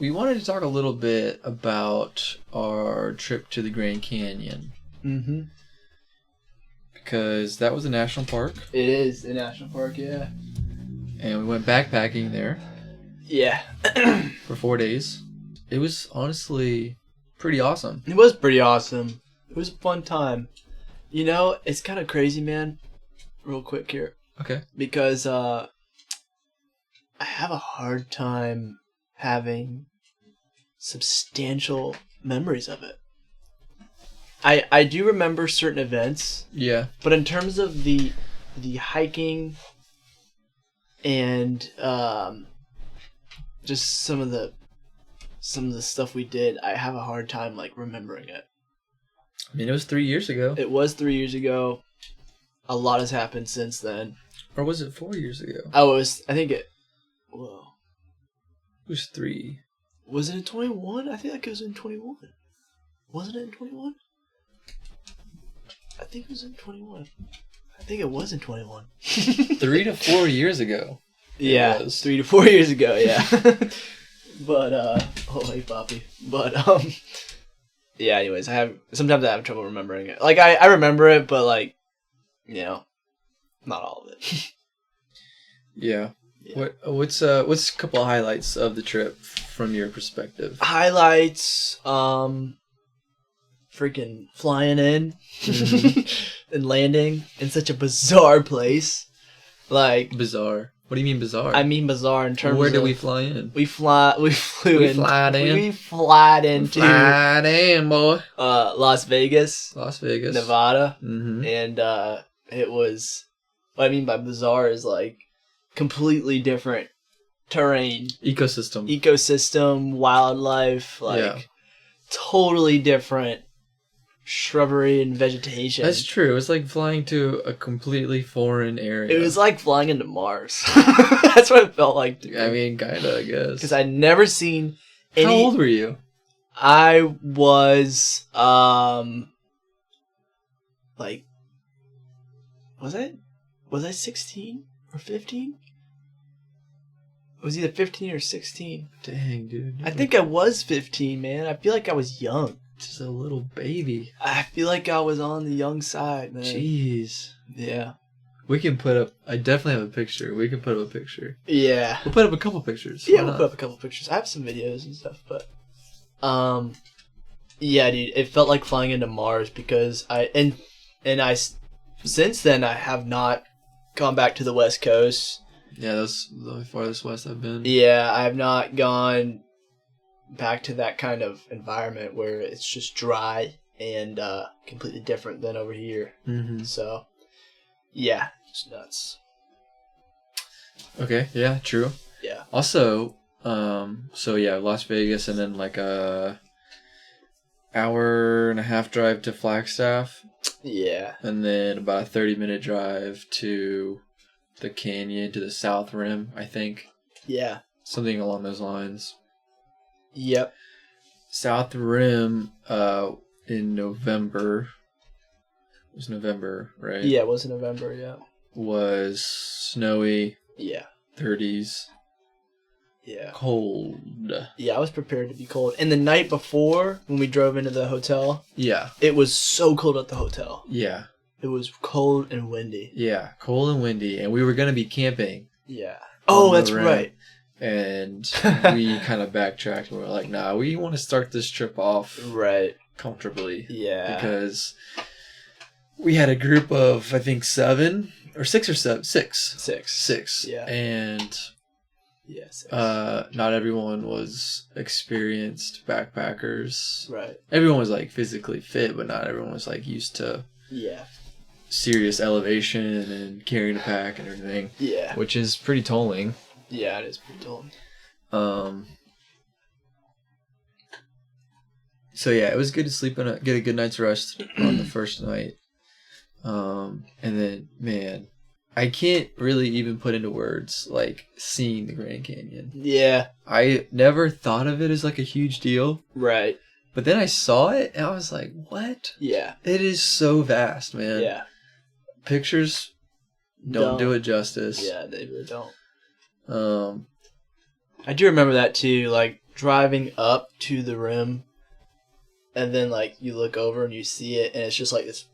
we wanted to talk a little bit about our trip to the Grand Canyon. Mm-hmm. Because that was a national park. It is a national park, yeah. And we went backpacking there. Yeah. For 4 days. It was honestly pretty awesome. It was pretty awesome. It was a fun time. You know, it's kind of crazy, man. Real quick here. Okay. Because I have a hard time having substantial memories of it. I do remember certain events. Yeah. But in terms of the hiking and just some of the stuff we did, I have a hard time like remembering it. I mean, it was 3 years ago. It was 3 years ago. A lot has happened since then. Or was it 4 years ago? Oh, it was. I think it. Whoa. It was 3. Was it in 21? I think like it was in 21. Wasn't it in 21? I think it was in 21. I think it was in 21. 3 to 4 years ago. Yeah, 3 to 4 years ago, yeah. But, oh, hey, Poppy. But, yeah, anyways, sometimes I have trouble remembering it. Like, I remember it, but, like, you know, not all of it. Yeah. What's a couple of highlights of the trip from your perspective? Highlights, freaking flying in and landing in such a bizarre place. Like, bizarre. What do you mean bizarre? I mean bizarre in terms of... Where did we fly in? We flew in. We flied into... Flied in, boy. Las Vegas. Nevada. Mm-hmm. And it was... What I mean by bizarre is like completely different terrain. Ecosystem, wildlife, like totally different shrubbery and vegetation. That's true. It was like flying to a completely foreign area. It was like flying into Mars. That's what it felt like to me. I mean, kinda, I guess. Because I'd never seen any... How old were you? I was, like... Was I 16 or 15? It was either 15 or 16. Dang, dude. I think I was 15, man. I feel like I was young. Just a little baby. I feel like I was on the young side, man. Jeez. Yeah. We can put up... I definitely have a picture. We can put up a picture. Yeah. We'll put up a couple pictures. Yeah, we'll put up a couple pictures. I have some videos and stuff, but... Yeah, dude. It felt like flying into Mars because since then, I have not gone back to the West Coast. Yeah, that's the farthest west I've been. Yeah, I have not gone back to that kind of environment where it's just dry and completely different than over here. Mm-hmm. So, yeah, it's nuts. Okay, yeah, true. Yeah. Also, so yeah, Las Vegas and then like a hour and a half drive to Flagstaff. Yeah. And then about a 30-minute drive to the canyon, to the South Rim, I think. Yeah. Something along those lines. Yep. South Rim in November. It was November, right? Yeah, it was in November, yeah. Was snowy. Yeah. 30s. Yeah. Cold. Yeah, I was prepared to be cold. And the night before, when we drove into the hotel, yeah, it was so cold at the hotel. Yeah. It was cold and windy. Yeah, cold and windy. And we were going to be camping. Yeah. Oh, that's right. And we kind of backtracked and we were like, nah, we want to start this trip off comfortably. Yeah. Because we had a group of, I think, 6. Yeah. And yeah, 6. Not everyone was experienced backpackers. Right. Everyone was like physically fit, but not everyone was like used to serious elevation and carrying a pack and everything. Yeah. Which is pretty tolling. Yeah, it is pretty tolling. So yeah, it was good to sleep and get a good night's rest on the first night. And then, man, I can't really even put into words, like, seeing the Grand Canyon. Yeah. I never thought of it as, like, a huge deal. Right. But then I saw it, and I was like, what? Yeah. It is so vast, man. Yeah. Pictures don't do it justice. Yeah, they really don't. I do remember that, too. Like, driving up to the rim, and then like you look over and you see it, and it's just like this.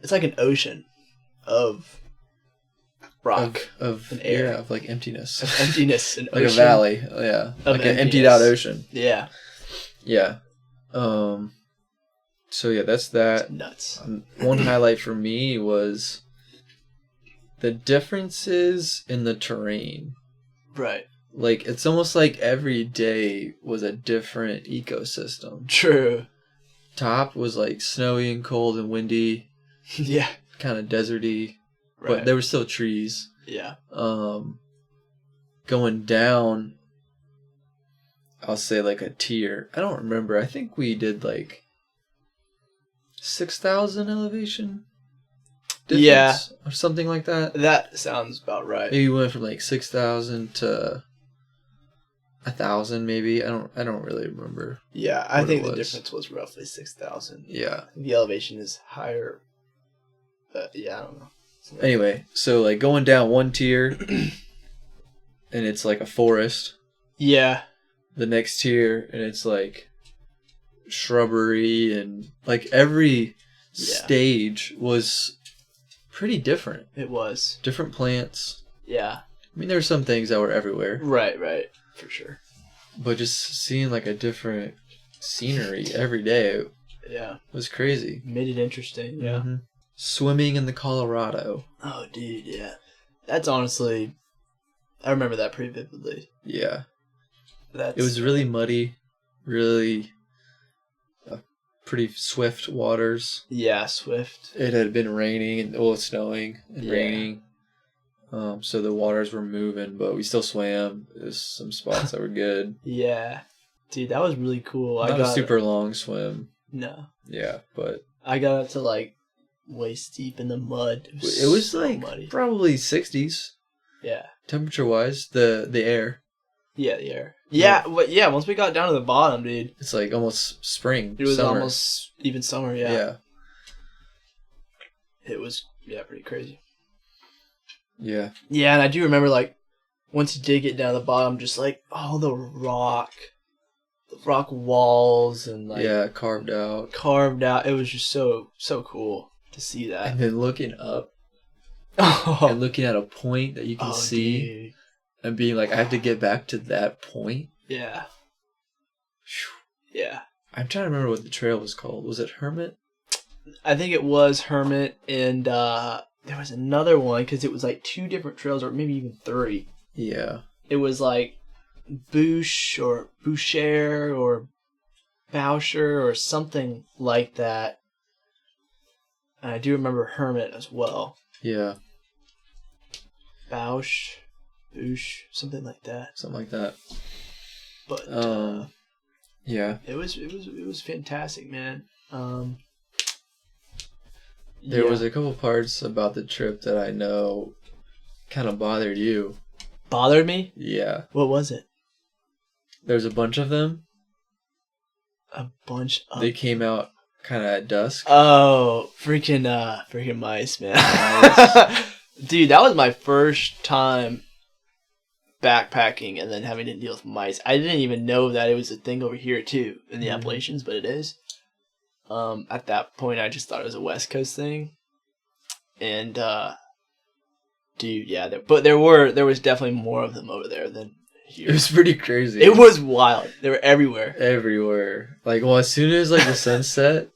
It's like an ocean of rock, of and air, of like emptiness, of emptiness, and like ocean, a valley, yeah, like an emptied out ocean. Yeah. So yeah, that's that. It's nuts. One highlight for me was the differences in the terrain. Right. Like, it's almost like every day was a different ecosystem. True. Top was like snowy and cold and windy. Yeah. Kind of deserty. Right. But there were still trees. Yeah. Going down, I'll say like a tier. I don't remember. I think we did like 6,000 elevation difference, yeah, or something like that. That sounds about right. Maybe we went from like 6,000 to 1,000, maybe. I don't really remember. Yeah, I think the difference was roughly 6,000. Yeah, the elevation is higher. But yeah, I don't know. Anyway, so like going down one tier, and it's like a forest. Yeah. The next tier, and it's like shrubbery, and like every stage was pretty different. It was. Different plants. Yeah. I mean, there were some things that were everywhere. Right, for sure. But just seeing like a different scenery every day, was crazy. Made it interesting. Yeah. Mm-hmm. Swimming in the Colorado. Oh, dude, yeah. That's honestly, I remember that pretty vividly. Yeah. It was really muddy, really pretty swift waters. Yeah, swift. It had been raining and snowing and raining. So the waters were moving, but we still swam. There's some spots that were good. Yeah. Dude, that was really cool. Not a super long swim. No. Yeah, but I got up to like waist deep in the mud. It was so like muddy. Probably 60s. Yeah. Temperature wise, the air. Yeah, the air. Yeah, once we got down to the bottom, dude. It's like almost spring. It was summer. almost even summer, yeah. Yeah. It was, pretty crazy. Yeah. Yeah, and I do remember, like, once you did get down to the bottom, just like all the rock walls and like carved out. It was just so cool to see that. And then looking up and looking at a point that you can see, dude. And being like, I have to get back to that point. Yeah. Yeah. I'm trying to remember what the trail was called. Was it Hermit? I think it was Hermit, and there was another one because it was like 2 different trails, or maybe even 3. Yeah. It was like Boucher or Boucher or something like that. And I do remember Hermit as well. Yeah. Bouche, something like that. But yeah, it was fantastic, man. There was a couple parts about the trip that I know kind of bothered you. Bothered me? Yeah. What was it? There's a bunch of them. They came out kind of at dusk. Oh, freaking mice, man. Nice. Dude, that was my first time backpacking and then having to deal with mice. I didn't even know that it was a thing over here too in the Appalachians, but it is. At that point, I just thought it was a West Coast thing, and dude, yeah. But there was definitely more of them over there than here. It was pretty crazy. It was wild. They were everywhere. Like, well, as soon as like the sun set,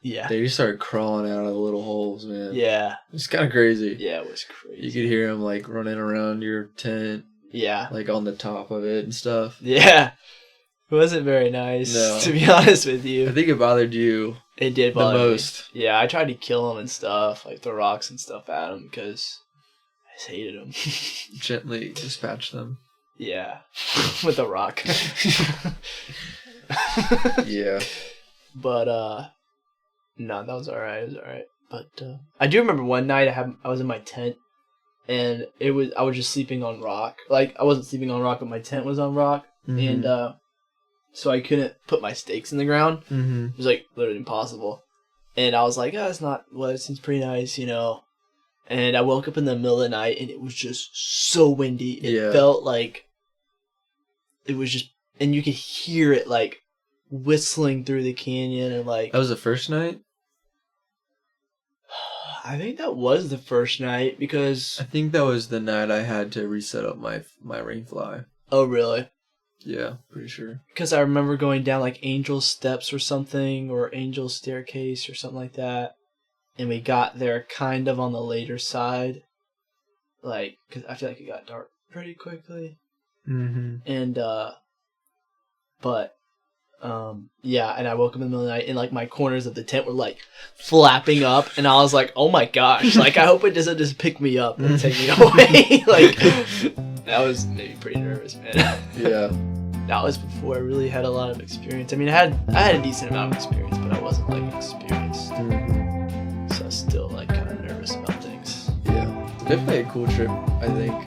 yeah, they just started crawling out of the little holes, man. Yeah, it's kind of crazy. Yeah, it was crazy. You could hear them like running around your tent. Yeah, like on the top of it and stuff. Yeah. It wasn't very nice, to be honest with you. I think it bothered you. It did bother the most. Me. Yeah, I tried to kill them and stuff, like throw rocks and stuff at them because I just hated them. Gently dispatch them. Yeah, with a rock. Yeah. But, no, that was alright. It was alright. But, I do remember one night I was in my tent and I was just sleeping on rock. Like, I wasn't sleeping on rock, but my tent was on rock. Mm-hmm. And, so I couldn't put my stakes in the ground. Mm-hmm. It was like literally impossible. And I was like, it's not, it seems pretty nice, you know. And I woke up in the middle of the night and it was just so windy. It felt like it was just and you could hear it like whistling through the canyon and like. That was the first night? I think that was the first night because. I think that was the night I had to reset up my rainfly. Oh really? Yeah, pretty sure. Because I remember going down like Angel Steps or something, or Angel Staircase or something like that, and we got there kind of on the later side, like because I feel like it got dark pretty quickly. Mm-hmm. And yeah, and I woke up in the middle of the night and like my corners of the tent were like flapping up, and I was like, oh my gosh, like I hope it doesn't just pick me up and take me away. Like that was maybe pretty nervous, man. Yeah. That was before I really had a lot of experience. I mean, I had a decent amount of experience, but I wasn't like experienced. Mm-hmm. So I was still like kind of nervous about things. Yeah. Definitely a cool trip, I think.